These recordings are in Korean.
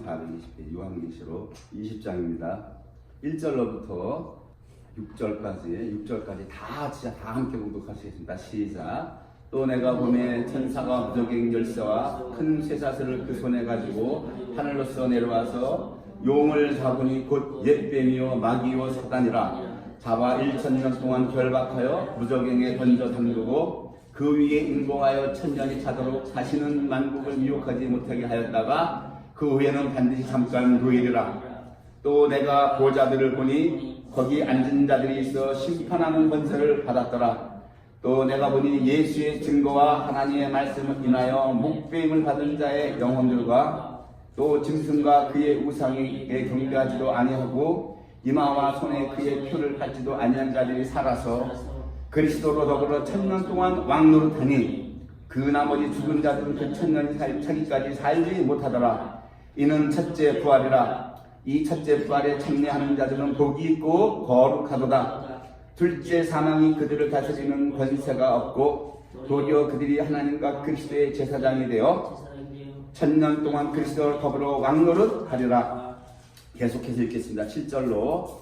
1420페이지 요한계시록 20장입니다. 1절로부터 6절까지 다 진짜 다 함께 공독하시겠습니다. 시작. 또 내가 보매 천사가 무적의 열쇠와 큰 쇠사슬을 그 손에 가지고 하늘로서 내려와서 용을 잡으니 곧 옛뱀이요 마귀요 사단이라 잡아 1000년 동안 결박하여 무적행에 던져 담그고 그 위에 인공하여 1000년이 차도록 다시는 만국을 미혹하지 못하게 하였다가 그 후에는 반드시 잠깐 도이리라. 또 내가 보좌들을 보니 거기 앉은 자들이 있어 심판하는 권세를 받았더라. 또 내가 보니 예수의 증거와 하나님의 말씀을 인하여 목배임을 받은 자의 영혼들과 또 짐승과 그의 우상에게 경배하지도 아니하고 이마와 손에 그의 표를 받지도 아니한 자들이 살아서 그리스도로 더불어 1000년 동안 왕노릇하니 그 나머지 죽은 자들은 그 1000년이 차기까지 살지 못하더라. 이는 첫째 부활이라. 이 첫째 부활에 참여하는 자들은 복이 있고 거룩하도다. 둘째 사망이 그들을 다스리는 권세가 없고 도리어 그들이 하나님과 그리스도의 제사장이 되어 1000년 동안 그리스도를 더불어 왕노릇하리라. 계속해서 읽겠습니다. 7절로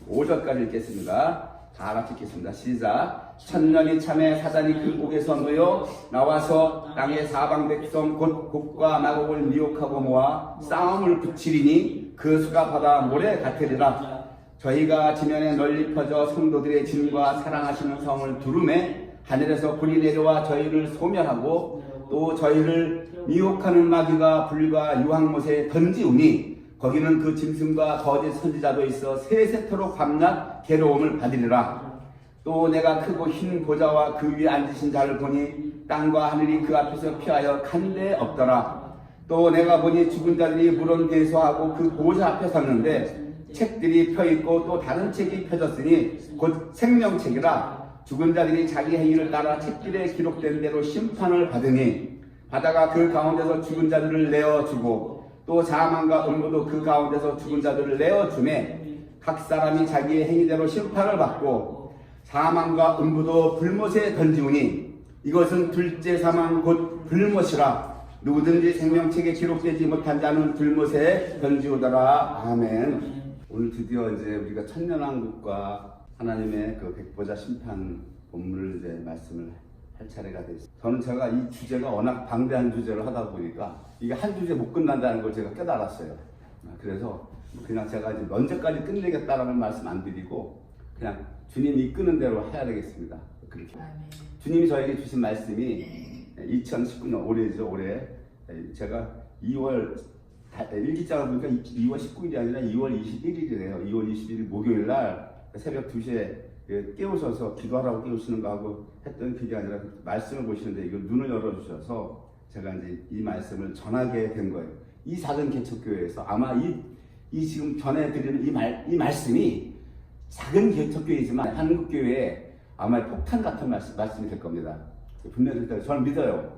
15절까지 읽겠습니다. 다 같이 읽겠습니다. 시작. 1000년이 참에 사단이 그 옥에서 놓여 나와서 땅의 사방 백성 곧 곡과 마곡을 미혹하고 모아 싸움을 붙이리니 그 수가 바다 모래 같으리라. 저희가 지면에 널리 퍼져 성도들의 짐과 사랑하시는 성을 두루매 하늘에서 불이 내려와 저희를 소멸하고 또 저희를 미혹하는 마귀가 불과 유황못에 던지우니 거기는 그 짐승과 거짓 선지자도 있어 세세토록 밤낮 괴로움을 받으리라. 또 내가 크고 흰 보좌와 그 위에 앉으신 자를 보니 땅과 하늘이 그 앞에서 피하여 간데 없더라. 또 내가 보니 죽은 자들이 물론 대소하고 그 보좌 앞에 섰는데 책들이 펴있고 또 다른 책이 펴졌으니 곧 생명책이라. 죽은 자들이 자기 행위를 따라 책들에 기록된 대로 심판을 받으니 바다가 그 가운데서 죽은 자들을 내어주고 또 사망과 음부도 그 가운데서 죽은 자들을 내어주매 각 사람이 자기의 행위대로 심판을 받고 사망과 음부도 불못에 던지우니 이것은 둘째 사망 곧 불못이라. 누구든지 생명책에 기록되지 못한 자는 불못에 던지우더라. 아멘. 오늘 드디어 이제 우리가 천년왕국과 하나님의 그 백보자 심판 본문을 이제 말씀을 할 차례가 됐습니다. 저는 제가 이 주제가 워낙 방대한 주제를 하다 보니까 이게 한 주제 못 끝난다는 걸 제가 깨달았어요. 그래서 그냥 제가 이제 언제까지 끝내겠다라는 말씀 안 드리고 그냥 주님이 이끄는 대로 해야 되겠습니다. 그렇게. 주님이 저에게 주신 말씀이 2019년 올해죠. 올해 제가 2월 일기장을 보니까 2월 19일이 아니라 2월 21일이래요. 2월 21일 목요일 날 새벽 2시에 깨우셔서 기도하라고 깨우시는 거하고 했던 그게 아니라 말씀을 보시는데 이걸 눈을 열어주셔서 제가 이제 이 말씀을 전하게 된 거예요. 이 작은 개척교회에서 아마 이 지금 전해드리는 이 말씀이 작은 개척교회이지만 한국교회에 아마 폭탄 같은 말씀이 될 겁니다. 분명히 저는 믿어요.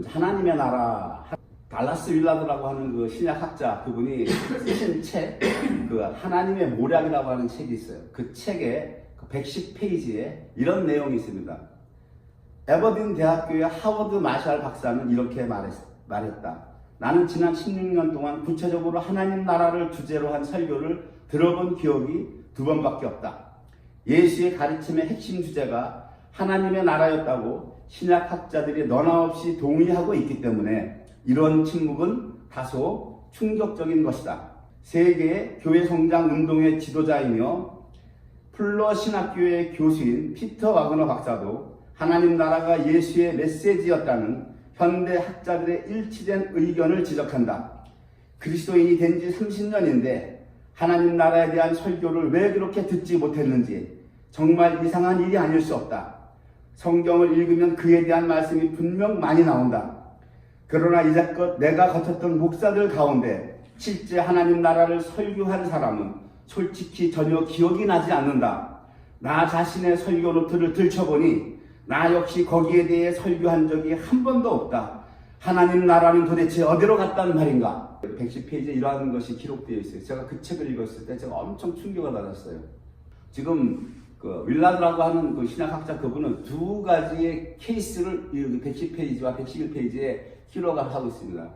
하나님의 나라, 달라스 윌라드라고 하는 그 신약학자 그분이 쓰신 책, 그 하나님의 모략이라고 하는 책이 있어요. 그 책에 110페이지에 이런 내용이 있습니다. 에버딘 대학교의 하워드 마샬 박사는 이렇게 말했다. 나는 지난 16년 동안 구체적으로 하나님 나라를 주제로 한 설교를 들어본 기억이 2번밖에 없다. 예수의 가르침의 핵심 주제가 하나님의 나라였다고 신약학자들이 너나 없이 동의하고 있기 때문에 이런 침묵은 다소 충격적인 것이다. 세계의 교회 성장 운동의 지도자이며 플러 신학교의 교수인 피터 와그너 박사도 하나님 나라가 예수의 메시지였다는 현대 학자들의 일치된 의견을 지적한다. 그리스도인이 된 지 30년인데 하나님 나라에 대한 설교를 왜 그렇게 듣지 못했는지 정말 이상한 일이 아닐 수 없다. 성경을 읽으면 그에 대한 말씀이 분명 많이 나온다. 그러나 이제껏 내가 거쳤던 목사들 가운데 실제 하나님 나라를 설교한 사람은 솔직히 전혀 기억이 나지 않는다. 나 자신의 설교 노트를 들춰보니 나 역시 거기에 대해 설교한 적이 한 번도 없다. 하나님 나라는 도대체 어디로 갔단 말인가? 110페이지에 이러한 것이 기록되어 있어요. 제가 그 책을 읽었을 때 제가 엄청 충격을 받았어요. 지금 그 윌라드라고 하는 그 신학학자 그분은 두 가지의 케이스를 110페이지와 111페이지에 기록을 하고 있습니다.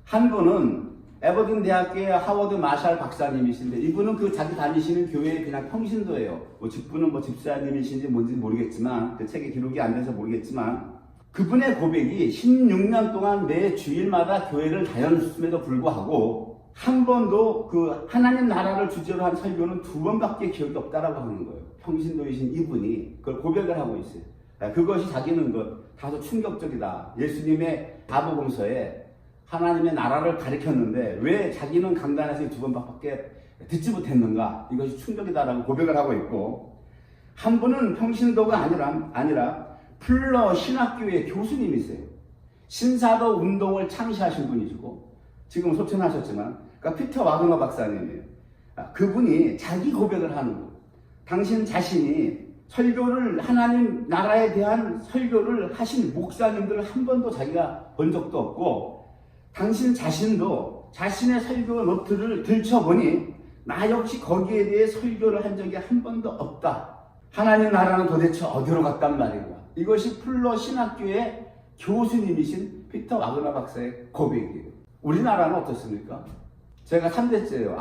한 분은 에버딘 대학교의 하워드 마샬 박사님이신데 이분은 그 자기 다니시는 교회의 그냥 평신도예요. 뭐 직분은 뭐 집사님이신지 뭔지 모르겠지만 그 책에 기록이 안 돼서 모르겠지만 그분의 고백이 16년 동안 매 주일마다 교회를 다녔음에도 불구하고 한 번도 그 하나님 나라를 주제로 한 설교는 2번밖에 기억이 없다라고 하는 거예요. 평신도이신 이분이 그걸 고백을 하고 있어요. 그것이 자기는 다소 충격적이다. 예수님의 사복음서에 하나님의 나라를 가리켰는데 왜 자기는 강단에서 2번밖에 듣지 못했는가? 이것이 충격이다라고 고백을 하고 있고, 한 분은 평신도가 아니라 플러 신학교의 교수님이세요. 신사도 운동을 창시하신 분이시고 지금 소천하셨지만 그러니까 피터 와그너 박사님이에요. 그분이 자기 고백을 하는 거예요. 당신 자신이 설교를 하나님 나라에 대한 설교를 하신 목사님들을 한 번도 자기가 본 적도 없고 당신 자신도 자신의 설교 노트를 들춰보니 나 역시 거기에 대해 설교를 한 적이 한 번도 없다. 하나님 나라는 도대체 어디로 갔단 말인가. 이것이 플러 신학교의 교수님이신 피터 와그너 박사의 고백이에요. 우리나라는 어떻습니까? 제가 3대째예요.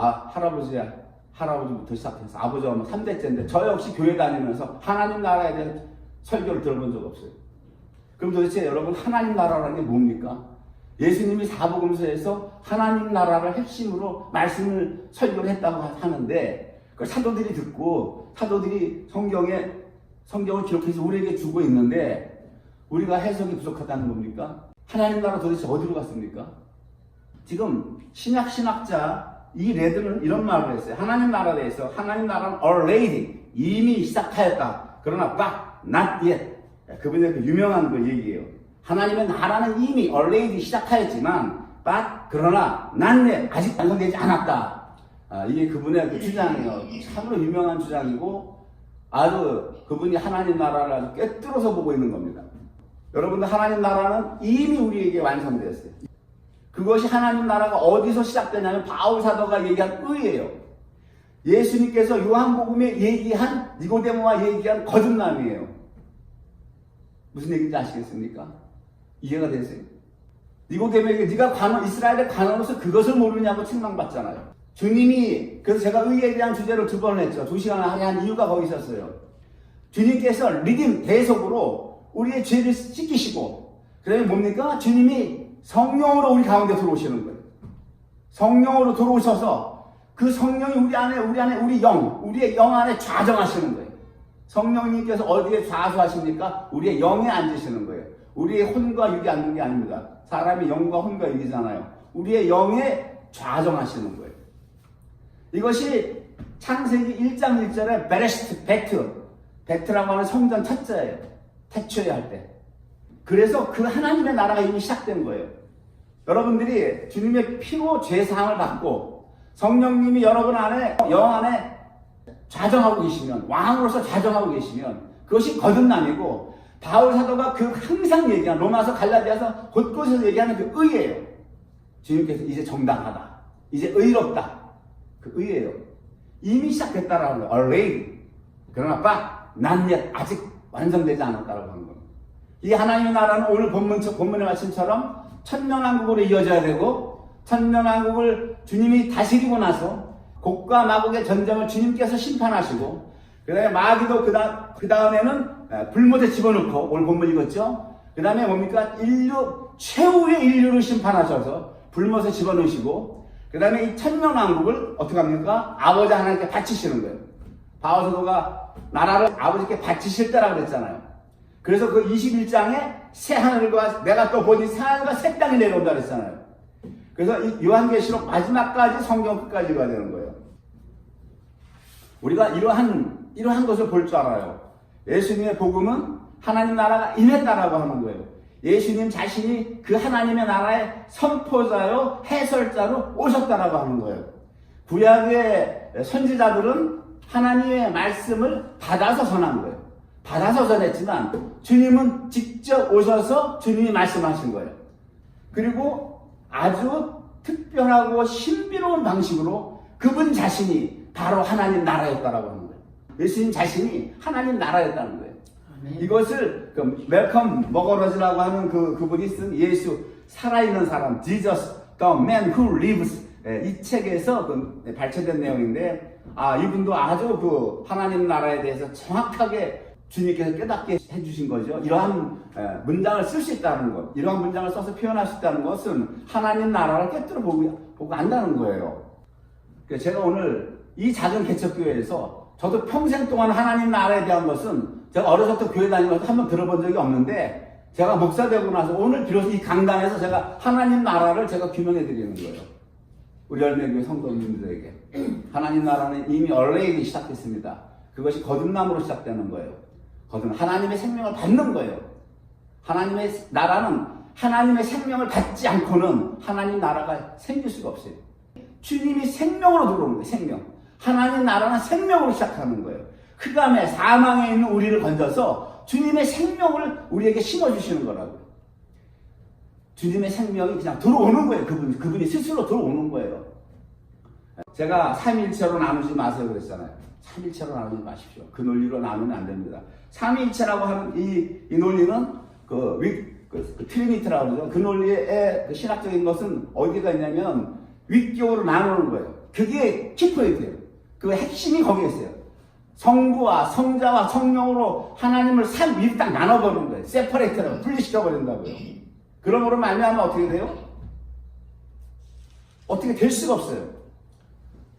할아버지부터 시작해서 아버지가 3대째인데 저 역시 교회 다니면서 하나님 나라에 대한 설교를 들어본 적 없어요. 그럼 도대체 여러분 하나님 나라라는 게 뭡니까? 예수님이 사복음서에서 하나님 나라를 핵심으로 말씀을 설교를 했다고 하는데 그걸 사도들이 듣고 사도들이 성경을 기록해서 우리에게 주고 있는데 우리가 해석이 부족하다는 겁니까? 하나님 나라 도대체 어디로 갔습니까? 지금 신학자 이 레드는 이런 말을 했어요. 하나님 나라에 대해서 하나님 나라는 already 이미 시작하였다. 그러나 but not yet. 그분의 그 유명한 그 얘기예요. 하나님의 나라는 이미 already 시작하였지만 but 그러나 not yet 아직 완성되지 않았다. 이게 그분의 그 주장이에요. 참으로 유명한 주장이고 아주 그분이 하나님 나라를 아주 꿰뚫어서 보고 있는 겁니다. 여러분들 하나님 나라는 이미 우리에게 완성되었어요. 그것이 하나님 나라가 어디서 시작되냐면 바울 사도가 얘기한 의예요. 예수님께서 요한복음에 얘기한 니고데모와 얘기한 거듭남이에요. 무슨 얘기인지 아시겠습니까? 이해가 되세요? 니고데모에게 네가 이스라엘의 관원으로서 그것을 모르냐고 책망받잖아요. 주님이 그래서 제가 의에 대한 주제를 2번을 했죠. 2시간을 하게 한 이유가 거기 있었어요. 주님께서 리듬 대속으로 우리의 죄를 씻기시고 그다음에 뭡니까? 주님이 성령으로 우리 가운데 들어오시는 거예요. 성령으로 들어오셔서 그 성령이 우리의 영 안에 좌정하시는 거예요. 성령님께서 어디에 좌수하십니까? 우리의 영에 앉으시는 거예요. 우리의 혼과 육이 앉는 게 아닙니다. 사람이 영과 혼과 육이잖아요. 우리의 영에 좌정하시는 거예요. 이것이 창세기 1장 1절에 베트라고 하는 성전 첫째예요. 태초에 할 때. 그래서 그 하나님의 나라가 이미 시작된 거예요. 여러분들이 주님의 피로 죄사함을 받고 성령님이 여러분 안에 영 안에 좌정하고 계시면 왕으로서 좌정하고 계시면 그것이 거듭남이고 바울 사도가 그 항상 얘기한 로마서 갈라디아서 곳곳에서 얘기하는 그 의예요. 주님께서 이제 정당하다. 이제 의롭다. 그 의예요. 이미 시작됐다라는 거예요. already. 그러나 not yet. 아직 완성되지 않았다라고 하는 겁니다. 이 하나님의 나라는 오늘 본문의 말씀처럼 천년왕국으로 이어져야 되고 천년왕국을 주님이 다스리고 나서 곡과 마곡의 전쟁을 주님께서 심판하시고 그 다음에 마귀도 그 다음에는 불못에 집어넣고 오늘 본문 읽었죠? 그 다음에 뭡니까? 최후의 인류를 심판하셔서 불못에 집어넣으시고 그 다음에 이 천년왕국을 어떻게 합니까? 아버지 하나님께 바치시는 거예요. 바울 사도가 나라를 아버지께 바치실 때라고 그랬잖아요. 그래서 그 21장에 새 하늘과 내가 또 보니 새 하늘과 새 땅이 내려온다 그랬잖아요. 그래서 이 요한계시록 마지막까지 성경 끝까지 가야 되는 거예요. 우리가 이러한 것을 볼 줄 알아요. 예수님의 복음은 하나님 나라가 임했다라고 하는 거예요. 예수님 자신이 그 하나님의 나라의 선포자요 해설자로 오셨다라고 하는 거예요. 구약의 선지자들은 하나님의 말씀을 받아서 전한 거예요. 받아서 전했지만 주님은 직접 오셔서 주님이 말씀하신 거예요. 그리고 아주 특별하고 신비로운 방식으로 그분 자신이 바로 하나님 나라였다라고 하는 거예요. 예수님 자신이 하나님 나라였다는 거예요. 이것을 멜컴 머거러즈라고 하는 그분이 쓴 예수 살아있는 사람 Jesus the man who lives 이 책에서 발췌된 내용인데, 이분도 아주 그 하나님 나라에 대해서 정확하게 주님께서 깨닫게 해주신 거죠. 이러한 문장을 쓸 수 있다는 것, 이러한 문장을 써서 표현할 수 있다는 것은 하나님 나라를 꿰뚫어 보고 안다는 거예요. 그래서 제가 오늘 이 작은 개척교회에서 저도 평생 동안 하나님 나라에 대한 것은 제가 어렸을 때 교회 다니면서 한번 들어본 적이 없는데, 제가 목사 되고 나서 오늘 비로소 이 강단에서 제가 하나님 나라를 제가 규명해 드리는 거예요. 우리 열매교회 성도님들에게. 하나님 나라는 이미 얼레이기 시작했습니다. 그것이 거듭남으로 시작되는 거예요. 하나님의 생명을 받는 거예요. 하나님의 나라는 하나님의 생명을 받지 않고는 하나님 나라가 생길 수가 없어요. 주님이 생명으로 들어오는 거예요. 생명. 하나님 나라는 생명으로 시작하는 거예요. 그 다음에 사망에 있는 우리를 건져서 주님의 생명을 우리에게 심어주시는 거라고요. 주님의 생명이 그냥 들어오는 거예요. 그분이 스스로 들어오는 거예요. 제가 삼위일체로 나누지 마세요 그랬잖아요. 삼위일체로 나누지 마십시오. 그 논리로 나누면 안 됩니다. 삼위일체라고 하는 이 논리는 그 트리니티라고 그러죠. 그 논리의 그 신학적인 것은 어디가 있냐면 윗격으로 나누는 거예요. 그게 키포인트예요. 그 핵심이 거기에 있어요. 성부와 성자와 성령으로 하나님을 위로 딱 나눠버리는 거예요. 세퍼레이트라고 분리시켜버린다고요. 그러므로 말미암아 어떻게 돼요? 어떻게 될 수가 없어요.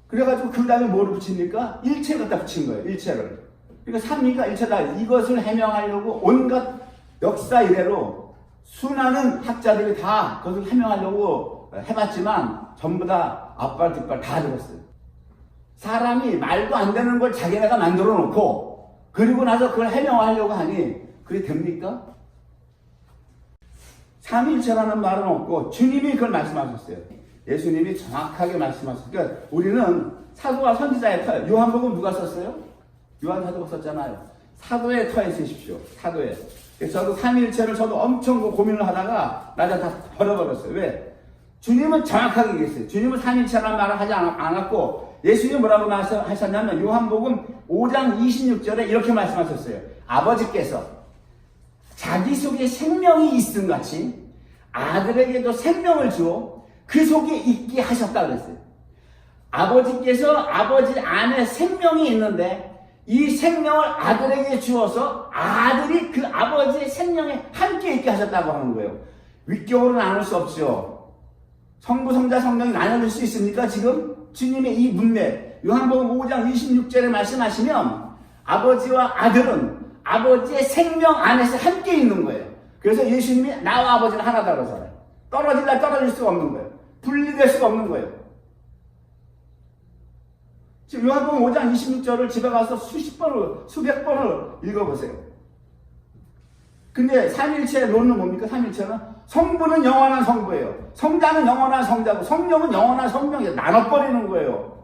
그래가지고 그 다음에 뭐를 붙입니까? 일체를 갖다 붙인 거예요. 일체를. 그러니까 삼위가 일체다. 이것을 해명하려고 온갖 역사 이래로 수많은 학자들이 다 그것을 해명하려고 해봤지만 전부 다 앞발 뒷발 다 들었어요. 사람이 말도 안 되는 걸 자기네가 만들어 놓고 그리고 나서 그걸 해명하려고 하니 그게 됩니까? 삼위일체라는 말은 없고 주님이 그걸 말씀하셨어요. 예수님이 정확하게 말씀하셨어요. 그러니까 우리는 사도와 선지자의 터, 요한복음 누가 썼어요? 요한 사도가 썼잖아요. 사도의 터에 쓰십시오. 사도에. 그래서 저도 삼위일체를 저도 엄청 고민을 하다가 나중에 다 버려버렸어요. 왜? 주님은 정확하게 얘기했어요. 주님은 삼위일체라는 말을 하지 않았고 예수님이 뭐라고 하셨냐면 요한복음 5장 26절에 이렇게 말씀하셨어요. 아버지께서 자기 속에 생명이 있음 같이 아들에게도 생명을 주어 그 속에 있게 하셨다 그랬어요. 아버지께서 아버지 안에 생명이 있는데 이 생명을 아들에게 주어서 아들이 그 아버지의 생명에 함께 있게 하셨다고 하는 거예요. 윗격으로 나눌 수 없죠. 성부, 성자, 성령이 나눌 수 있습니까? 지금 주님의 이 문맥 요한복음 5장 26절에 말씀하시면 아버지와 아들은 아버지의 생명 안에서 함께 있는 거예요. 그래서 예수님이 나와 아버지는 하나다 그러잖아요. 떨어질라 떨어질 수가 없는 거예요. 분리될 수가 없는 거예요. 지금 요한복음 5장 26절을 집에 가서 수백 번을 읽어보세요. 근데 삼위일체의 논은 뭡니까? 삼위일체는 성부는 영원한 성부예요. 성자는 영원한 성자고 성령은 영원한 성령이에요. 나눠버리는 거예요.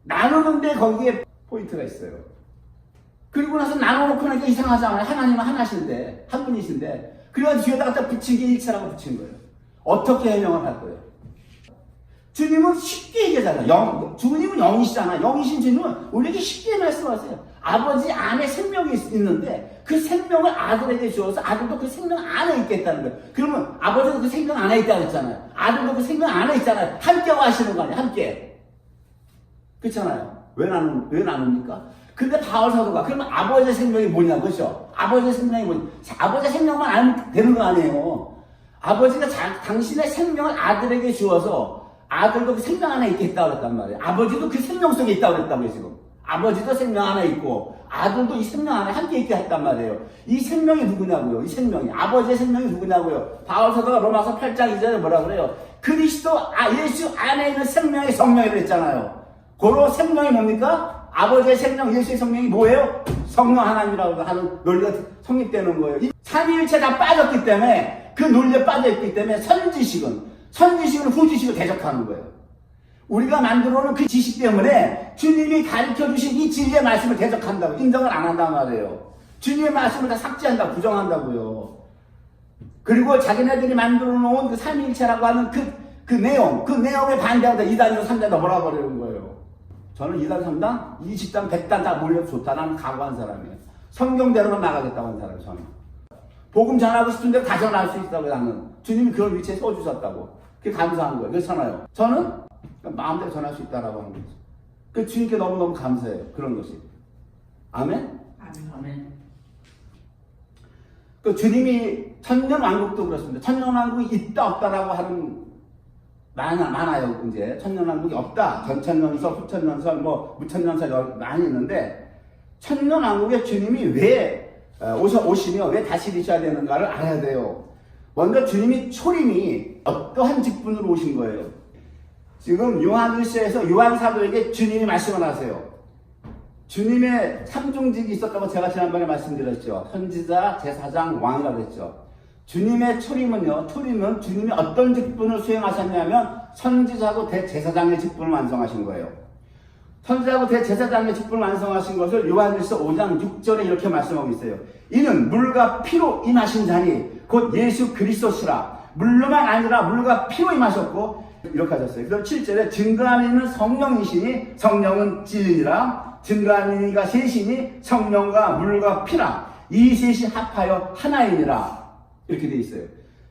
나누는데 거기에 포인트가 있어요. 그리고 나서 나눠놓고 나니까 이상하잖아요. 하나님은 하나신데 한 분이신데 그래서 뒤에다가 딱 붙인 게 일체라고 붙인 거예요. 어떻게 해명을 할 거예요? 주님은 쉽게 얘기하잖아요. 주님은 영이시잖아요. 영이신 주님은 우리에게 쉽게 말씀하세요. 아버지 안에 생명이 있는데 그 생명을 아들에게 주어서 아들도 그 생명 안에 있겠다는 거예요. 그러면 아버지도 그 생명 안에 있다고 했잖아요. 아들도 그 생명 안에 있잖아요. 함께 하시는 거 아니에요. 함께. 그렇잖아요. 왜 나눕니까? 근데 바울 사도가 그러면 아버지의 생명이 뭐냐 그죠? 아버지의 생명이 뭐냐? 아버지의 생명만 알면 되는 거 아니에요. 아버지가 당신의 생명을 아들에게 주어서 아들도 그 생명 안에 있겠다고 그랬단 말이에요. 아버지도 그 생명 속에 있다고 그랬다고요 지금. 아버지도 생명 안에 있고 아들도 이 생명 안에 함께 있게 했단 말이에요. 이 생명이 누구냐고요? 이 생명이 아버지의 생명이 누구냐고요? 바울 사도가 로마서 8장 2절에 뭐라 그래요? 그리스도 예수 안에 있는 생명의 성령이라고 했잖아요. 고로 생명이 뭡니까? 아버지의 생명, 예수의 성령이 뭐예요? 성령 하나님이라고 하는 논리가 성립되는 거예요. 이 삼위일체 다 빠졌기 때문에 그 논리에 빠져있기 때문에 선지식은 후지식을 대적하는 거예요. 우리가 만들어놓은 그 지식 때문에 주님이 가르쳐주신 이 진리의 말씀을 대적한다고 인정을 안 한단 말이에요. 주님의 말씀을 다 삭제한다고 부정한다고요. 그리고 자기네들이 만들어놓은 그 삼위일체라고 하는 그 내용에 반대하다 2단이고 3단이다 몰아버리는 거예요. 저는 2단, 3단, 20단, 100단 다 몰려도 좋다. 나는 각오한 사람이에요. 성경대로만 나가겠다고 한 사람이에요. 저는. 복음 전하고 싶은 대로 다 전할 수 있다고 나는. 주님이 그런 위치에 써주셨다고. 그게 감사한 거예요. 그렇잖아요. 저는 마음대로 전할 수 있다라고 하는 거죠. 그 주님께 너무너무 감사해요. 그런 것이. 아멘? 아멘. 그 주님이 천년왕국도 그렇습니다. 천년왕국이 있다 없다라고 하는 많아요. 이제 천년왕국이 없다. 전천년설, 후천년설, 무천년설 많이 있는데 천년왕국에 주님이 왜 오시며 왜 다스리셔야 되는가를 알아야 돼요. 먼저 주님이 초림이 어떠한 직분으로 오신 거예요. 지금 요한일서에서 요한사도에게 주님이 말씀을 하세요. 주님의 삼중직이 있었다고 제가 지난번에 말씀드렸죠. 선지자, 제사장, 왕이라고 했죠. 주님의 초림은 주님이 어떤 직분을 수행하셨냐면 선지자고 대제사장의 직분을 완성하신 거예요. 선지자고 대제사장의 직분을 완성하신 것을 요한일서 5장 6절에 이렇게 말씀하고 있어요. 이는 물과 피로 임하신 자니 곧 예수 그리스도시라. 물로만 아니라 물과 피로 임하셨고 이렇게 하셨어요. 그래서 7절에 증거하는 이는 성령이시니 성령은 진리니라. 증거하는 이가 셋이니 성령과 물과 피라. 이 셋이 합하여 하나이니라. 이렇게 되어 있어요.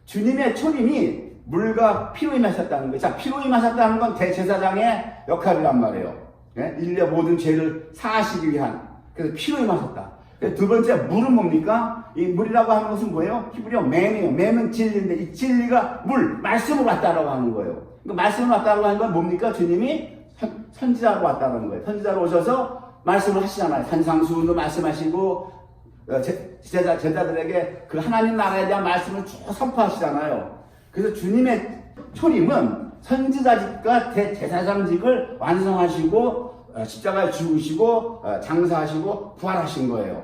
주님의 초림이 물과 피로 임하셨다는 거예요. 자, 피로 임하셨다는 건 대제사장의 역할이란 말이에요. 예? 인류의 모든 죄를 사하시기 위한. 그래서 피로 임하셨다. 두 번째, 물은 뭡니까? 이 물이라고 하는 것은 뭐예요? 히브리어 맹이에요. 맹은 진리인데 이 진리가 물, 말씀으로 왔다라고 하는 거예요. 그러니까 말씀으로 왔다라고 하는 건 뭡니까? 주님이 선지자로 왔다는 거예요. 선지자로 오셔서 말씀을 하시잖아요. 산상수훈도 말씀하시고 제자들에게 그 하나님 나라에 대한 말씀을 쭉 선포하시잖아요. 그래서 주님의 초림은 선지자직과 대제사장직을 완성하시고 십자가에 죽으시고 장사하시고 부활하신 거예요.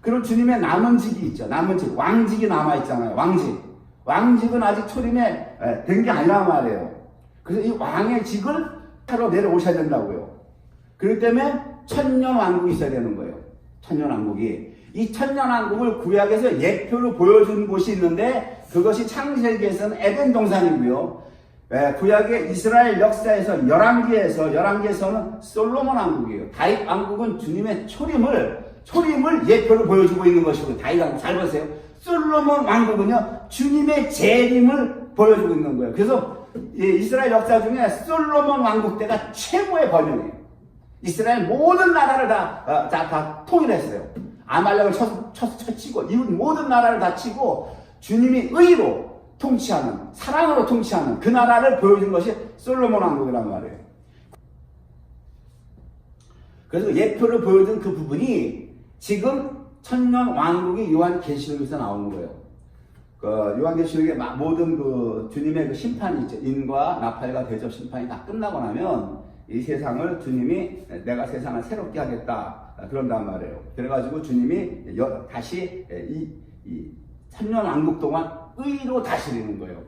그리고 주님의 남은 직이 있죠. 남은 직, 왕직이 남아있잖아요. 왕직은 아직 초림에 된 게 아니란 말이에요. 그래서 이 왕의 직을 하러 내려오셔야 된다고요. 그렇기 때문에 천년왕국이 있어야 되는 거예요. 천년왕국이. 이 천년왕국을 구약에서 예표로 보여준 곳이 있는데 그것이 창세기에서는 에덴 동산이고요. 구약의 이스라엘 역사에서 열왕기에서는 솔로몬 왕국이에요. 다윗 왕국은 주님의 초림을 예표로 보여주고 있는 것이고 다윗 왕국 잘 보세요. 솔로몬 왕국은요 주님의 재림을 보여주고 있는 거예요. 그래서 이스라엘 역사 중에 솔로몬 왕국 때가 최고의 번영이에요. 이스라엘 모든 나라를 다 통일했어요. 아말렉을 쳐치고 이웃 모든 나라를 다 치고 주님이 의로 통치하는, 사랑으로 통치하는 그 나라를 보여준 것이 솔로몬 왕국이란 말이에요. 그래서 예표를 보여준 그 부분이 지금 천년 왕국이 요한계시록에서 나오는 거예요. 그 요한계시록의 모든 그 주님의 그 심판이 있죠. 인과 나팔과 대접 심판이 다 끝나고 나면 이 세상을 주님이 내가 세상을 새롭게 하겠다 그런단 말이에요. 그래가지고 주님이 다시 이 천년 왕국 동안 의로 다스리는 거예요.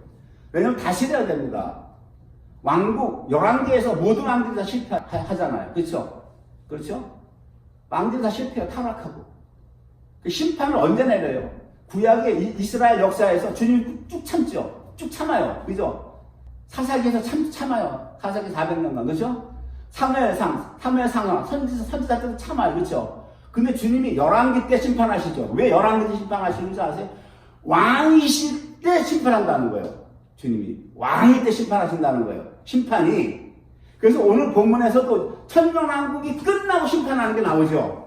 왜냐면 다스려야 됩니다. 왕국, 열왕기에서 모든 왕들이 다 실패하잖아요. 그렇죠? 왕들이 다 실패해요. 타락하고. 그 심판을 언제 내려요? 구약의 이스라엘 역사에서 주님이 쭉 참죠. 쭉 참아요. 그죠? 사사기에서 참아요. 사사기 400년간. 그렇죠? 사무엘상, 선지자 때도 참아요. 그렇죠? 근데 주님이 열왕기 때 심판하시죠. 왜 열왕기 때 심판하시는지 아세요? 왕이실 때 심판한다는 거예요. 주님이. 왕이 때 심판하신다는 거예요. 심판이. 그래서 오늘 본문에서도 천년왕국이 끝나고 심판하는 게 나오죠.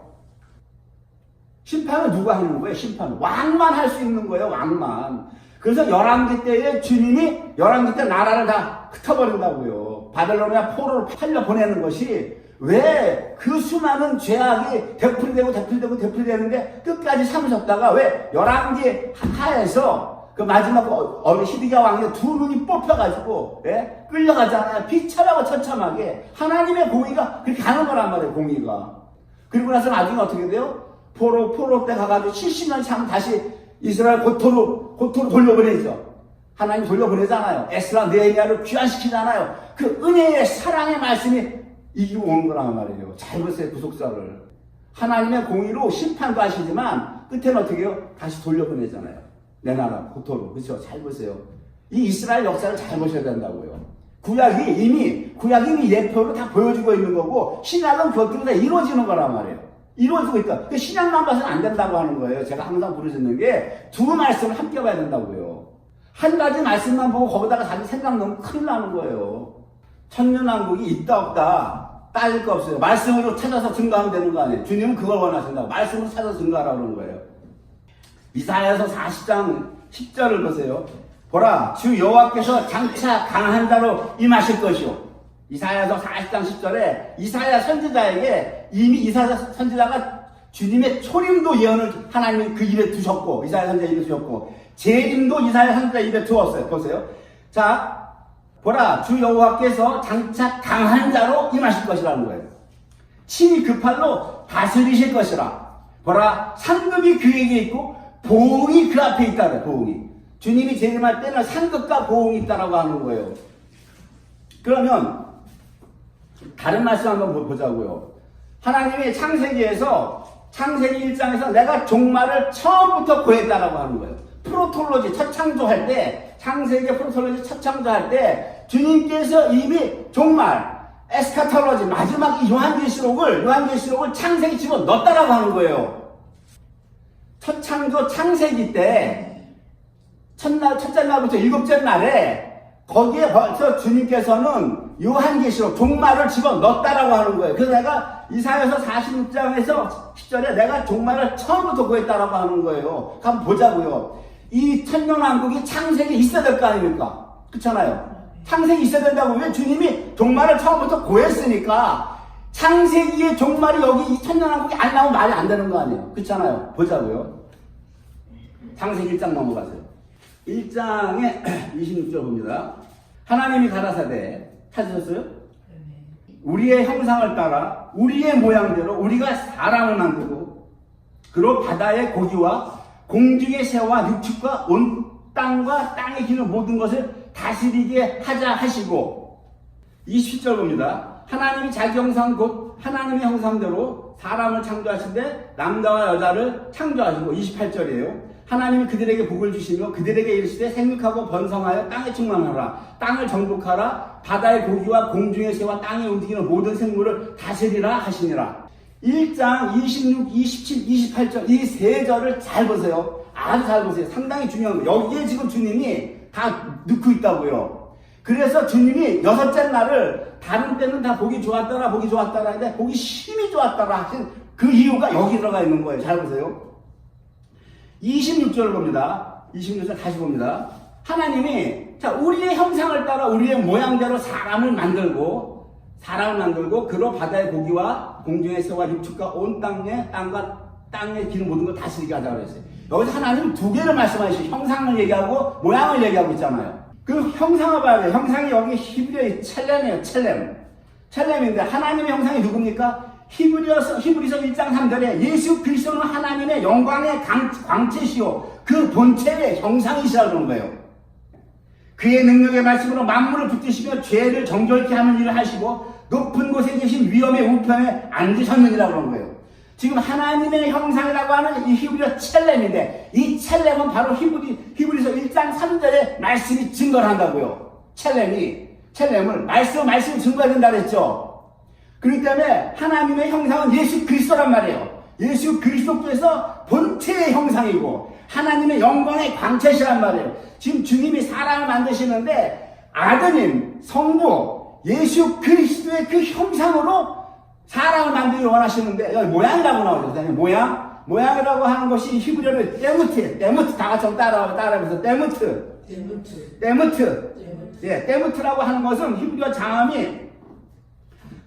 심판은 누가 하는 거예요? 심판은. 왕만 할 수 있는 거예요. 왕만. 그래서 열왕기 때에 주님이 열왕기 때 나라를 다 흩어버린다고요. 바벨로니아 포로로 팔려 보내는 것이 왜 그 수많은 죄악이 되풀이되는데 끝까지 참으셨다가 왜 열왕기 하에서 그 마지막 어린 히드기야 왕의 두 눈이 뽑혀가지고 끌려가잖아요. 비참하고 처참하게 하나님의 공의가 그렇게 가는 거란 말이에요. 공의가. 그리고 나서 나중에 어떻게 돼요? 포로 때 가가지고 70년 참 다시 이스라엘 고토로 돌려보내죠. 하나님 돌려보내잖아요. 에스라 느헤미야를 귀환시키잖아요. 그 은혜의 사랑의 말씀이 이기고 오는 거란 말이에요. 잘 보세요. 구속사를. 하나님의 공의로 심판도 하시지만 끝에는 어떻게 해요? 다시 돌려보내잖아요. 내 나라 고토로. 그렇죠? 잘 보세요. 이 이스라엘 역사를 잘 보셔야 된다고요. 구약이 이미 예표로 다 보여주고 있는 거고 신약은 그것들이 다 이루어지는 거란 말이에요. 이루어지고 있다. 그 신약만 봐서는 안 된다고 하는 거예요. 제가 항상 부르짖는 게 두 말씀을 함께 봐야 된다고요. 한 가지 말씀만 보고 거기다가 자기 생각 넣으면 큰일 나는 거예요. 천년왕국이 있다 없다 따질 거 없어요. 말씀으로 찾아서 증거하면 되는 거 아니에요. 주님은 그걸 원하신다고. 말씀으로 찾아서 증거하라고 그러는 거예요. 이사야서 40장 10절을 보세요. 보라, 주 여호와께서 장차 강한 자로 임하실 것이요. 이사야서 40장 10절에 이사야 선지자에게 이미 이사야 선지자가 주님의 초림도 예언을 하나님이 그 입에 두셨고, 이사야 선지자 입에 두셨고, 재림도 이사야 선지자 입에 두었어요. 보세요. 자, 보라, 주 여호와께서 장차 강한 자로 임하실 것이라는 거예요. 친히 그 팔로 다스리실 것이라. 보라, 상급이 그에게 있고 보응이 그 앞에 있다래. 보응이. 주님이 재림할 때는 상급과 보응이 있다라고 하는 거예요. 그러면 다른 말씀 한번 보자고요. 하나님이 창세기 1장에서 내가 종말을 처음부터 구했다라고 하는 거예요. 프로톨로지 첫 창조할 때, 창세기 프로톨로지 첫 창조할 때 주님께서 이미 종말, 에스카톨로지 마지막 요한계시록을 창세기 집어 넣었다라고 하는 거예요. 첫 창조 창세기 때 첫째 날부터 일곱째 날에 거기에 벌써 주님께서는 요한계시록 종말을 집어 넣었다라고 하는 거예요. 그래서 내가 이사야서 46장에서 10절에 내가 종말을 처음부터 구했다라고 하는 거예요. 한번 보자고요. 이 천년왕국이 창세기에 있어야 될 거 아닙니까? 그렇잖아요. 창세기 있어야 된다고. 왜? 주님이 종말을 처음부터 구했으니까 창세기의 종말이 여기 이 천년왕국이 안 나오면 말이 안 되는 거 아니에요. 그렇잖아요. 보자고요. 창세기 1장 넘어가세요. 1장에 26절 봅니다. 하나님이 가라사대 찾으셨어요? 우리의 형상을 따라 우리의 모양대로 우리가 사람을 만들고 그로 바다의 고기와 공중의 새와 육축과 온 땅과 땅에 기는 모든 것을 다스리게 하자 하시고 27절 봅니다. 하나님이 자기 형상 곧 하나님의 형상대로 사람을 창조하신데 남자와 여자를 창조하시고 28절이에요. 하나님이 그들에게 복을 주시며 그들에게 이르시되 생육하고 번성하여 땅에 충만하라. 땅을 정복하라. 바다의 고기와 공중의 새와 땅에 움직이는 모든 생물을 다스리라 하시니라. 1장 26, 27, 28절 이 세 절을 잘 보세요. 아주 잘 보세요. 상당히 중요한 거예요. 여기에 지금 주님이 다 넣고 있다고요. 그래서 주님이 여섯째 날을 다른 때는 다 보기 좋았더라 하는데 보기 심히 좋았더라 하신 그 이유가 여기 들어가 있는 거예요. 잘 보세요. 26절을 봅니다. 26절 다시 봅니다. 하나님이 자 우리의 형상을 따라 우리의 모양대로 사람을 만들고 그로 바다의 고기와 공중의 새와 육축과 온 땅과 땅에 기는 모든 걸 다스리게 하자고 그랬어요. 여기서 하나님은 두 개를 말씀하시죠. 형상을 얘기하고 모양을 얘기하고 있잖아요. 그 형상을 봐야 돼요. 형상이 여기 히브리어의 첼렘이에요. 첼렘인데 하나님의 형상이 누굽니까? 히브리서 1장 3절에 예수 그리스도는 하나님의 영광의 광채시요 그 본체의 형상이시라고 그러는 거예요. 그의 능력의 말씀으로 만물을 붙드시며 죄를 정결케 하는 일을 하시고 높은 곳에 계신 위엄의 우편에 앉으셨느니라고 그러는 거예요. 지금 하나님의 형상이라고 하는 이 히브리어 첼렘인데 이 첼렘은 바로 히브리서 1장 3절에 말씀이 증거를 한다고요. 첼렘을 말씀이 증거해야 된다 그랬죠. 그렇기 때문에 하나님의 형상은 예수 그리스도란 말이에요. 예수 그리스도께서 본체의 형상이고 하나님의 영광의 광채시란 말이에요. 지금 주님이 사람을 만드시는데 아드님, 성부, 예수 그리스도의 그 형상으로 사람을 만들기 원하시는데 여기 모양이라고 나오죠. 모양이라고 하는 것이 히브리어로 데무트 다 같이 따라하면서 데무트. 예, 데무트라고 하는 것은 히브리어 장음이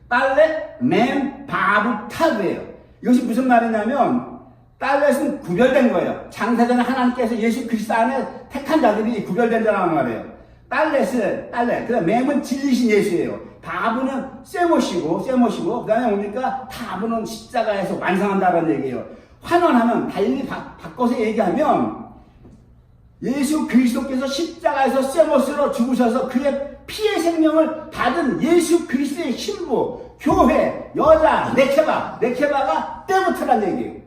딸렛, 멤, 바브, 타브예요. 이것이 무슨 말이냐면 딸렛은 구별된 거예요. 장사전에 하나님께서 예수 그리스도 안에 택한 자들이 구별된 자라는 말이에요. 딸렛. 그 다음에 멤은 진리신 예수예요. 바브는 쇠못이고 그 다음에 뭡니까? 타브는 십자가에서 완성한다는 얘기예요. 환원하면 달리 바꿔서 얘기하면 예수 그리스도께서 십자가에서 쇠못으로 죽으셔서 그의 피의 생명을 받은 예수 그리스도의 신부, 교회, 여자, 네케바가 데무트란 얘기예요.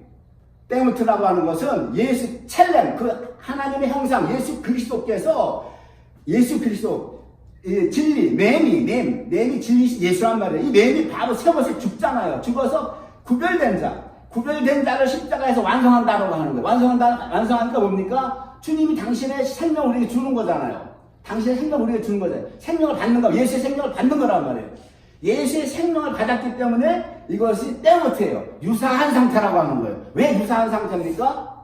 데무트라고 하는 것은 예수 첼렘, 그 하나님의 형상, 예수 그리스도 진리, 맴이 진리신 예수란 말이에요. 이 맴이 바로 세못에 죽잖아요. 죽어서 구별된 자를 십자가에서 완성한다라고 하는 거예요. 완성하니까 뭡니까? 주님이 당신의 생명을 우리에게 주는 거잖아요. 당신의 생명을 우리에게 주는 거잖아요. 생명을 받는 거, 예수의 생명을 받는 거란 말이에요. 예수의 생명을 받았기 때문에 이것이 때못해요. 유사한 상태라고 하는 거예요. 왜 유사한 상태입니까?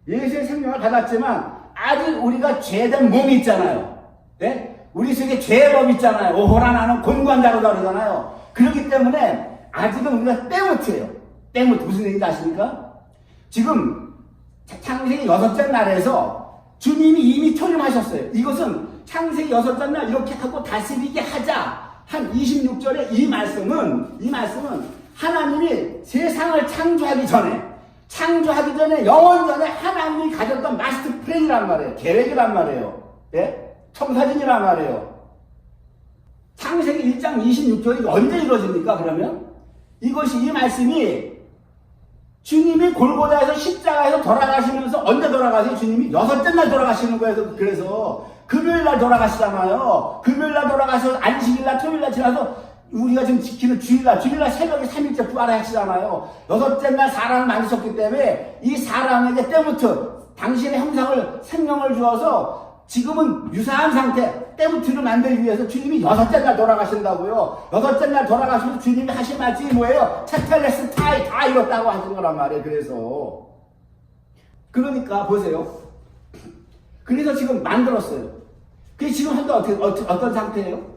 예수의 생명을 받았지만 아직 우리가 죄된 몸이 있잖아요. 네? 우리 속에 죄의 법이 있잖아요. 오호라 나는 곤고한자로다 그러잖아요. 그렇기 때문에 아직은 우리가 때못해요. 때못 무슨 얘기인지 아십니까? 지금 창세기 6째 날에서 주님이 이미 초림하셨어요. 이것은 창세기 6째 날 이렇게 하고 다스리게 하자 한 26절에 이 말씀은 하나님이 세상을 창조하기 전에 영원 전에 하나님이 가졌던 마스터 플랜이란 말이에요. 계획이란 말이에요. 예? 청사진이란 말이에요. 창세기 1장 26절이 언제 이루어집니까? 그러면 이 말씀이 주님이 골고다에서 십자가에서 돌아가시면서 언제 돌아가세요? 주님이 6째 날 돌아가시는 거예요. 그래서 금요일날 돌아가시잖아요. 금요일날 돌아가셔서 안식일날 토요일날 지나서 우리가 지금 지키는 주일날 새벽에 3일째 부활하시잖아요. 6째 날 사람을 만드셨기 때문에 이 사람에게 때부터 당신의 형상을 생명을 주어서 지금은 유사한 상태 때부터를 만들기 위해서 주님이 6째 날 돌아가신다고요. 6째 날 돌아가시면서 주님이 하신 말씀이 뭐예요? 테텔레스 타이 다 이뤘다고 하신 거란 말이에요. 그러니까 보세요. 그래서 지금 만들었어요. 그게 지금 현재 어떤 상태예요?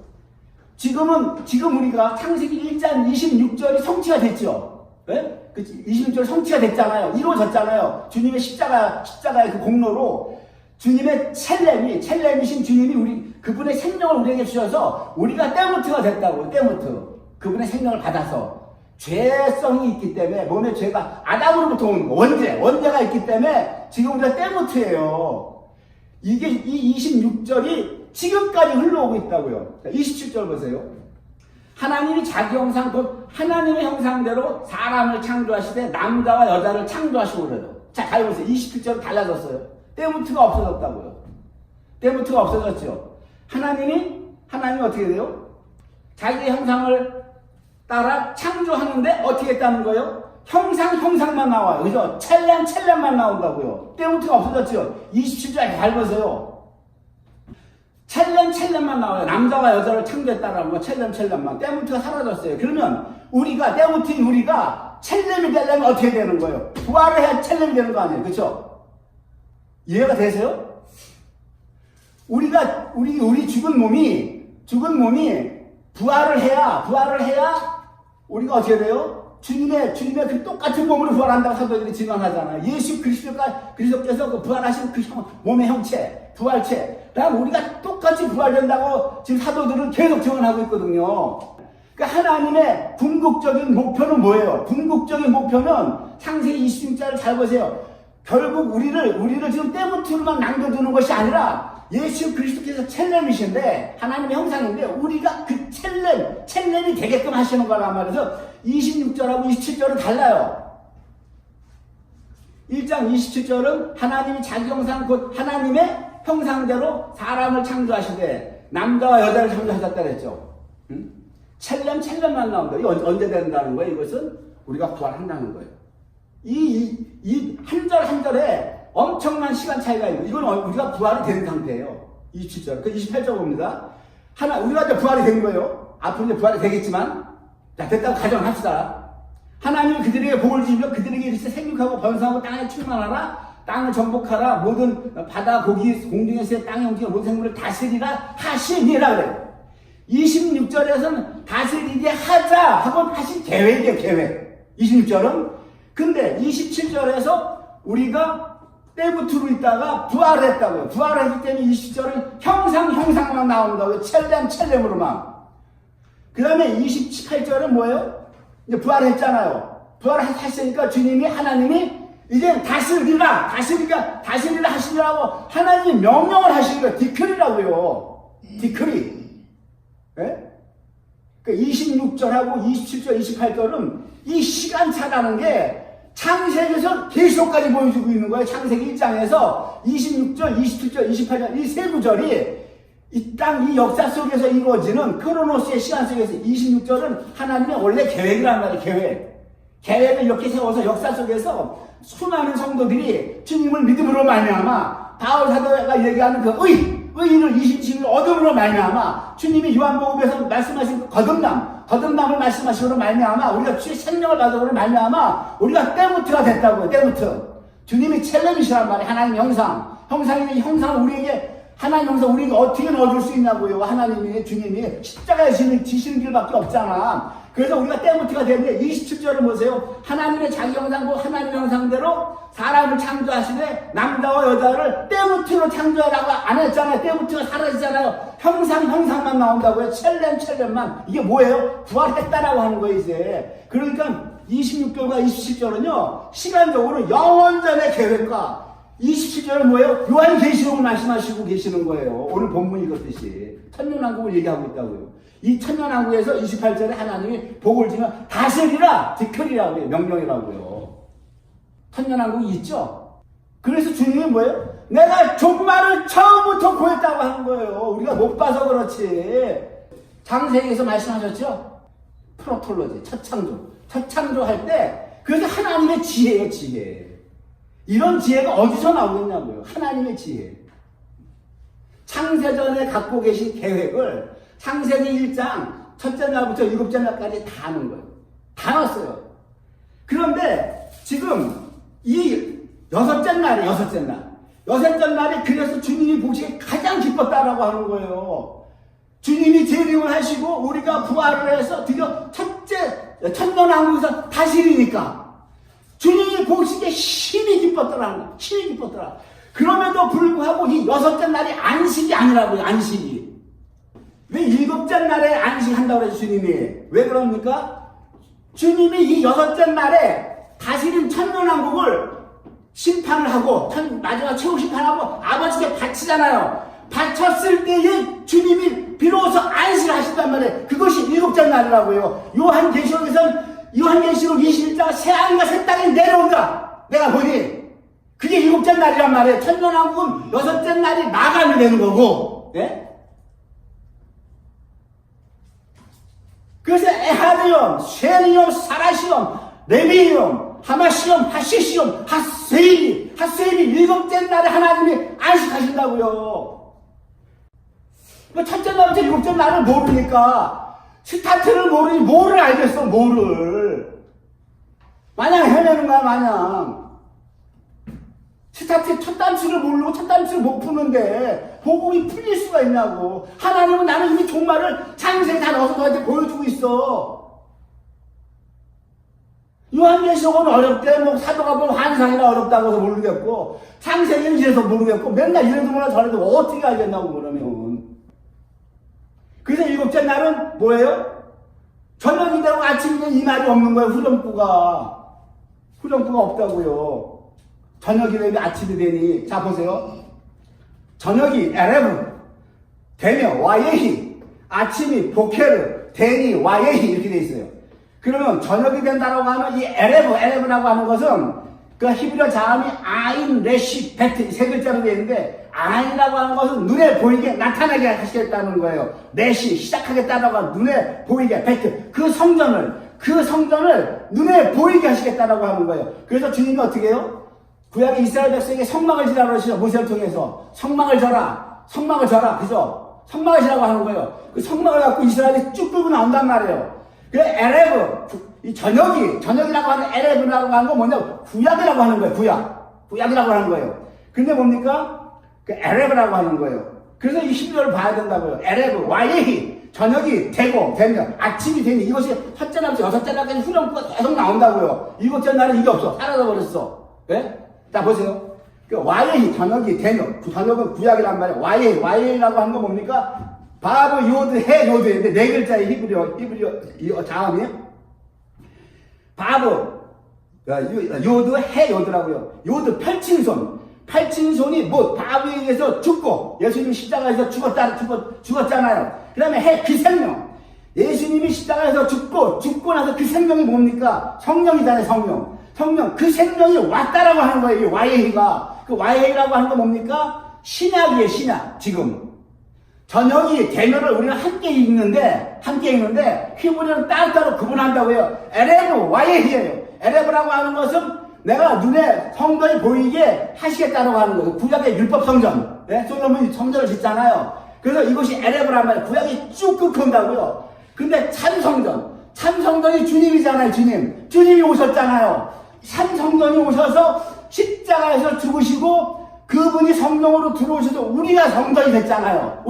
지금 우리가 창세기 1장 26절이 성취가 됐죠. 네? 26절이 성취가 됐잖아요. 이루어졌잖아요. 주님의 십자가의 그 공로로 주님의 첼렘이신 주님이 그분의 생명을 우리에게 주셔서 우리가 때무트가 됐다고요. 때무트. 그분의 생명을 받아서 죄성이 있기 때문에 몸에 죄가 아담으로부터 오는 거 원죄가 있기 때문에 지금 우리가 때무트예요. 이게 이 26절이 지금까지 흘러오고 있다고요. 27절 보세요. 하나님이 자기 형상 곧 하나님의 형상대로 사람을 창조하시되 남자와 여자를 창조하시고 그래요. 자, 잘 보세요. 27절 달라졌어요. 때무트가 없어졌다고요. 때무트가 없어졌죠. 하나님이 어떻게 돼요? 자기 형상을 따라 창조하는데 어떻게 했다는 거예요? 형상만 나와요. 그죠? 첼렘만 나온다고요. 때무트가 없어졌죠. 27절 잘 보세요. 첼렘만 나와요. 남자와 여자를 창조했다라는 거 첼렘만. 때무트가 사라졌어요. 그러면 때무트인 우리가 첼렘이 되려면 어떻게 되는 거예요? 부활을 해야 첼렘이 되는 거 아니에요. 그렇죠? 이해가 되세요? 우리 죽은 몸이 부활을 해야 우리가 어떻게 돼요? 주님의 그 똑같은 몸으로 부활한다고 사도들이 증언하잖아요. 예수 그리스도께서 그 부활하신 그 몸의 형체, 부활체. 그럼 우리가 똑같이 부활된다고 지금 사도들은 계속 증언하고 있거든요. 그러니까 하나님의 궁극적인 목표는 뭐예요? 궁극적인 목표는 창세기 26절을 잘 보세요. 결국 우리를 지금 때무트로만 남겨두는 것이 아니라 예수 그리스도께서 첼렘이신데 하나님의 형상인데 우리가 그 첼렘이 되게끔 하시는 거란 말이죠. 26절하고 27절은 달라요. 1장 27절은 하나님이 자기 형상 곧 하나님의 형상대로 사람을 창조하시되 남자와 여자를 창조하셨다 그랬죠. 첼렘만 나온다. 이거 언제 된다는 거예요? 이것은 우리가 부활한다는 거예요. 이 한 절 한 절에 엄청난 시간 차이가 있고 이건 우리가 부활이 된 상태예요. 27절. 그 28절 봅니다. 우리가 이제 부활이 된 거예요. 앞으로 이제 부활이 되겠지만 자, 됐다고 가정합시다. 하나님이 그들에게 복을 주시며 그들에게 이르시되 생육하고 번성하고 땅에 충만하라. 땅을 정복하라. 모든 바다 고기 공중에서의 땅에 움직이는 모든 생물을 다스리라 하시니라 그래요. 26절에서는 다스리게 하자 하고 하신 계획이에요. 계획. 26절은 근데 27절에서 우리가 때부트로 있다가 부활했다고요. 부활했기 때문에 20절은 형상만 나온다고요. 첼렘으로만. 그 다음에 28절은 뭐예요? 이제 부활했잖아요. 부활했으니까 하나님이 이제 다스리라 하시라고 하나님이 명령을 하시는 거예요. 디크리라고요. 디크리. 네? 그러니까 26절하고 27절, 28절은 이 시간차라는 게 창세기에서 계시록까지 보여주고 있는 거예요. 창세기 1장에서 26절, 27절, 28절 이 세 구절이 이 땅, 이 역사 속에서 이루어지는 크로노스의 시간 속에서 26절은 하나님의 원래 계획이란 말이에요. 계획을 이렇게 세워서 역사 속에서 수많은 성도들이 주님을 믿음으로 말미암아 바울 사도가 얘기하는 그 의인을 27일 어둠으로 말미암아 주님이 요한복음에서 말씀하신 거듭남을 말씀하시므로 말미암아 우리가 주의 생명을 받으므로 말미암아 우리가 때무트가 됐다고요. 때무트. 주님이 첼렘이시란 말이에요. 하나님 형상이면 형상을 우리에게 하나님 형상 우리에게 어떻게 넣어줄 수 있냐고요. 하나님이 주님이 십자가에 지시는 길밖에 없잖아. 그래서 우리가 때무트가 되는데 27절을 보세요. 하나님의 자기 형상고 하나님의 형상대로 사람을 창조하시되 남자와 여자를 때무트로 창조하라고 안 했잖아요. 때무트가 사라지잖아요. 형상만 나온다고요. 첼렘만. 이게 뭐예요? 부활했다라고 하는 거예요 이제. 그러니까 26절과 27절은요. 시간적으로 영원전의 계획과 27절은 뭐예요? 요한계시록을 말씀하시고 계시는 거예요. 오늘 본문 읽었듯이 천년왕국을 얘기하고 있다고요. 이 천년왕국에서 28절에 하나님이 복을 주면 다스리라, 디크리라고 해요. 명령이라고요. 천년왕국이 있죠? 그래서 주님이 뭐예요? 내가 종말을 처음부터 구했다고 하는 거예요. 우리가 못 봐서 그렇지. 창세기에서 말씀하셨죠? 프로톨로지, 첫창조 할 때 그래서 하나님의 지혜예요, 지혜. 이런 지혜가 어디서 나오겠냐고요. 하나님의 지혜. 창세전에 갖고 계신 계획을 창세기 1장 첫째 날부터 일곱째 날까지 다 하는 거예요. 다 넣었어요. 그런데 지금 이 여섯째 날이 그래서 주님이 보시기에 가장 기뻤다라고 하는 거예요. 주님이 재림을 하시고 우리가 부활을 해서 드디어 천년왕국에서 다스리니까 주님이 보시기에 힘이 기뻤더라. 그럼에도 불구하고 이 여섯째 날이 안식이 아니라고요. 안식이. 왜 일곱째 날에 안식한다고 그래요 주님이? 왜 그럽니까? 주님이 이 여섯째 날에 다스린 천년왕국을 심판을 하고 마지막 최후 심판하고 아버지께 바치잖아요. 바쳤을 때에 주님이 비로소 안식을 하신단 말이에요. 그것이 일곱째 날이라고요. 요한계시록 21장 새하늘과 새 땅이 내려온다. 내가 보니 그게 일곱째 날이란 말이에요. 천년왕국은 여섯째 날이 마감이 되는 거고. 예? 그래서 에하드염, 쉐리염, 사라시염, 레비염, 하마시염, 하시시염, 핫세일이 일곱째 날에 하나님이 안식하신다고요. 첫째 날부터 일곱째 날을 모르니까 스타트를 모르니 뭐를 알겠어, 뭐를. 마냥 헤매는 거야, 마냥. 스타트 첫 단추를 모르고 첫 단추를 못 푸는데 복음이 풀릴 수가 있냐고. 하나님은 나는 이미 종말을 창세에 다 넣어서 너한테 보여주고 있어. 요한계시록은 어렵대. 뭐 사도가 보면 환상이나 어렵다고 해서 모르겠고 창세기는 이래서 모르겠고 맨날 이래도 몰라 저래도 어떻게 알겠냐고 그러면. 그래서 일곱째 날은 뭐예요? 저녁이 되고 아침이 되면 이 말이 없는 거예요. 후렴구가 없다고요. 저녁이 되면 아침이 되니. 자 보세요. 저녁이 에레브 되면 와예히, 아침이 보케르 되니 와예히 이렇게 돼 있어요. 그러면 저녁이 된다라고 하면 이 에레브라고 하는 것은 그 히브리어 자음이 아인, 레시, 베트 세 글자로 되어 있는데 아인이라고 하는 것은 눈에 보이게 나타나게 하시겠다는 거예요. 레시 시작하겠다라고 하면 눈에 보이게, 베트 그 성전을 눈에 보이게 하시겠다라고 하는 거예요. 그래서 주님이 어떻게 해요? 구약의 이스라엘 백성에게 성막을 지라고 하시죠. 모세를 통해서 성막을 져라, 그죠? 성막을 지라고 하는 거예요. 그 성막을 갖고 이스라엘이 쭉 끌고 나온단 말이에요. 그 에레브, 이 저녁이라고 하는 에레브라고 하는 건 뭐냐? 구약이라고 하는 거예요. 구약이라고 하는 거예요. 근데 뭡니까? 그 에레브라고 하는 거예요. 그래서 이 히브리어를 봐야 된다고요. 에레브, 와예히, 저녁이 되면, 아침이 되니, 이것이 첫째 날부터 여섯째 날까지 후렴구가 계속 나온다고요. 일곱째 날은 이게 없어. 사라져버렸어. 네? 자, 보세요. 그 와예히, 저녁이 되면, 저녁은 구약이란 말이에요. 와예히라고 하는 건 뭡니까? 바브, 요드, 해, 요드인데, 네 글자의 히브리어 자음이에요. 바브, 요드, 해, 요드라고요. 요드, 팔친손이 바브에 의해서 죽고, 예수님이 십자가에서 죽었잖아요. 그 다음에 해, 그 생명. 예수님이 십자가에서 죽고 나서 그 생명이 뭡니까? 성령이잖아요, 성령. 그 생명이 왔다라고 하는 거예요, 이 와예히가. 그 와예히라고 하는 건 뭡니까? 신약이에요, 신약. 지금. 저녁이 되면을 우리는 함께 읽는데 히브리어는 따로따로 구분한다고요. 에레브, 와예히예요. 에레브라고 하는 것은 내가 눈에 성전이 보이게 하시겠다고 하는 거예요. 구약의 율법 성전. 네? 솔로몬이 성전을 짓잖아요. 그래서 이것이 에레브란 말이에요. 구약이 쭉 끝건다고요. 근데 참 성전이 주님이잖아요. 주님이 오셨잖아요. 참 성전이 오셔서 십자가에서 죽으시고 그분이 성령으로 들어오셔서 우리가 성전이 됐잖아요.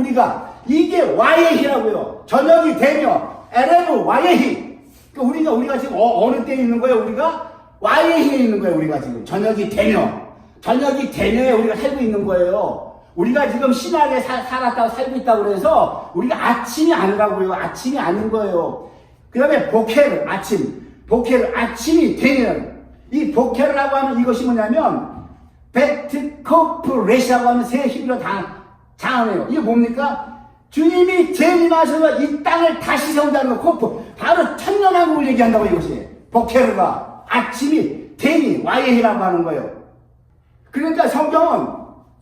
이게 와예히라고요. 저녁이 되며 에레브 와예히. 그러니까 우리가 지금 어느 때에 있는 거예요? 우리가 와예히에 있는 거예요. 우리가 지금 저녁이 되며에 우리가 살고 있는 거예요. 우리가 지금 신학에 살았다고 살고 있다고 그래서 우리가 아침이 아니라고요. 아침이 아닌 거예요. 그 다음에 보케르 아침이 되면 이 보케르라고 하면 이것이 뭐냐면 베트코프레시라고 하는 새 히브리어 장어예요. 이게 뭡니까? 주님이 재림하셔서 이 땅을 다시 세운다는 거. 코프 바로 천년왕국을 얘기한다고. 이것이 보케르가 아침이 되니 와예히라고 하는 거예요. 그러니까 성경은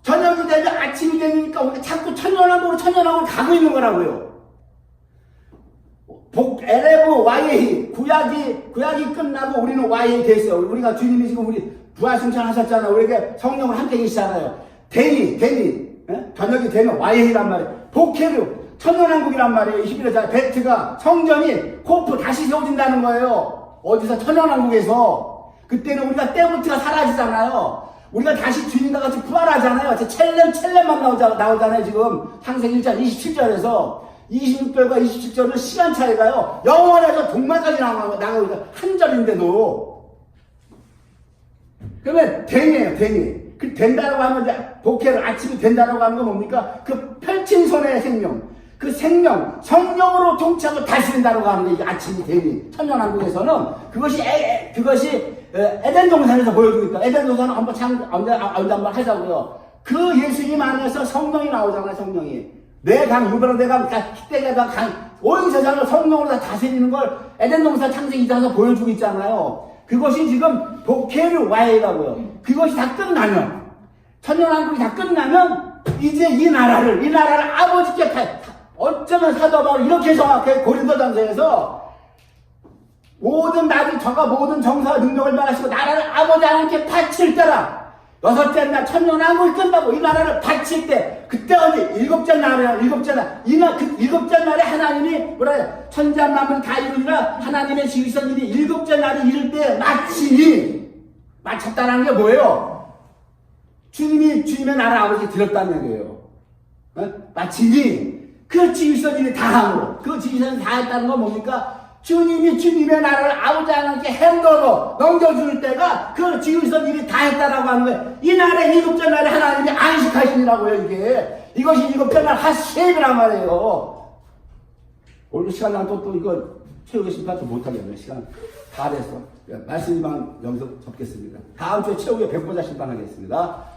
저녁이 되면 아침이 되니까 우리가 자꾸 천년왕국으로 가고 있는 거라고요. 에레브 와예히 구약이 끝나고 우리는 와예히 됐어요. 우리가 주님이 지금 우리 부활승천 하셨잖아요. 우리에게 성령을 함께 계시잖아요. 되니 저녁이 되면 와예히란 말이에요. 보케르 천년왕국이란 말이에요. 히브리어 베트가 성전이 코프 다시 세워진다는 거예요. 어디서? 천년왕국에서. 그때는 우리가 때부터가 사라지잖아요. 우리가 다시 주님과 같이 부활하잖아요. 첼렘만 나오잖아요. 지금 창세기 1장 27절에서 26절과 27절은 시간 차이가요. 영원에서 동말까지 나가고 한 절인데도. 그러면 되니. 그 된다라고 하면 이제 보케를 아침이 된다라고 하는 건 뭡니까? 그 펼친 손의 생명. 그 생명, 성령으로 통치하고 다스린다라고 하는 게 이게 아침이 되니. 천년왕국에서는 그것이 에덴 동산에서 보여주고 있다. 에덴 동산은 언제 한번 하자고요. 그 예수님 안에서 성령이 나오잖아요. 성령이. 유브라 내강, 히데가 온 세상을 성령으로 다 다스리는 걸 에덴 동산 창세기 2장에서 보여주고 있잖아요. 그것이 지금 보케르 와이라고요. 그것이 다 끝나면, 천년왕국이 다 끝나면 이제 이 나라를 아버지께 어쩌면 사도 바울이 이렇게 정확해. 고린도전서에서 모든 정사와 능력을 말하시고 나라를 아버지 하나님께 바칠 때라. 6째 날 천년왕국이 끝나고 이 나라를 바칠 때, 그때 어디 일곱째 날에 하나님이 뭐래요? 천지만물 다 이루니라 하나님의 지으신 일이 일곱째 날이 이를 때 마쳤다는 게 뭐예요? 주님의 나라 아버지 드렸다는 얘기예요. 마치니 그 지으신 일이 다함으로, 그 지으신 다 했다는 건 뭡니까? 주님의 나라를 아버지 하나님께 핸드오버 넘겨줄 때가 그 지으신 일이 다 했다라고 하는 거예요. 이 날에 일곱째 날에 하나님이 안식하시니라고요. 이것이 일곱째 날 하쉐이브란 말이에요. 오늘 시간 나면 또 이거 채우겠습니까? 좀 못하겠네요. 시간 다 됐어. 말씀만 여기서 접겠습니다. 다음 주에 채우게 백보자 심판하겠습니다.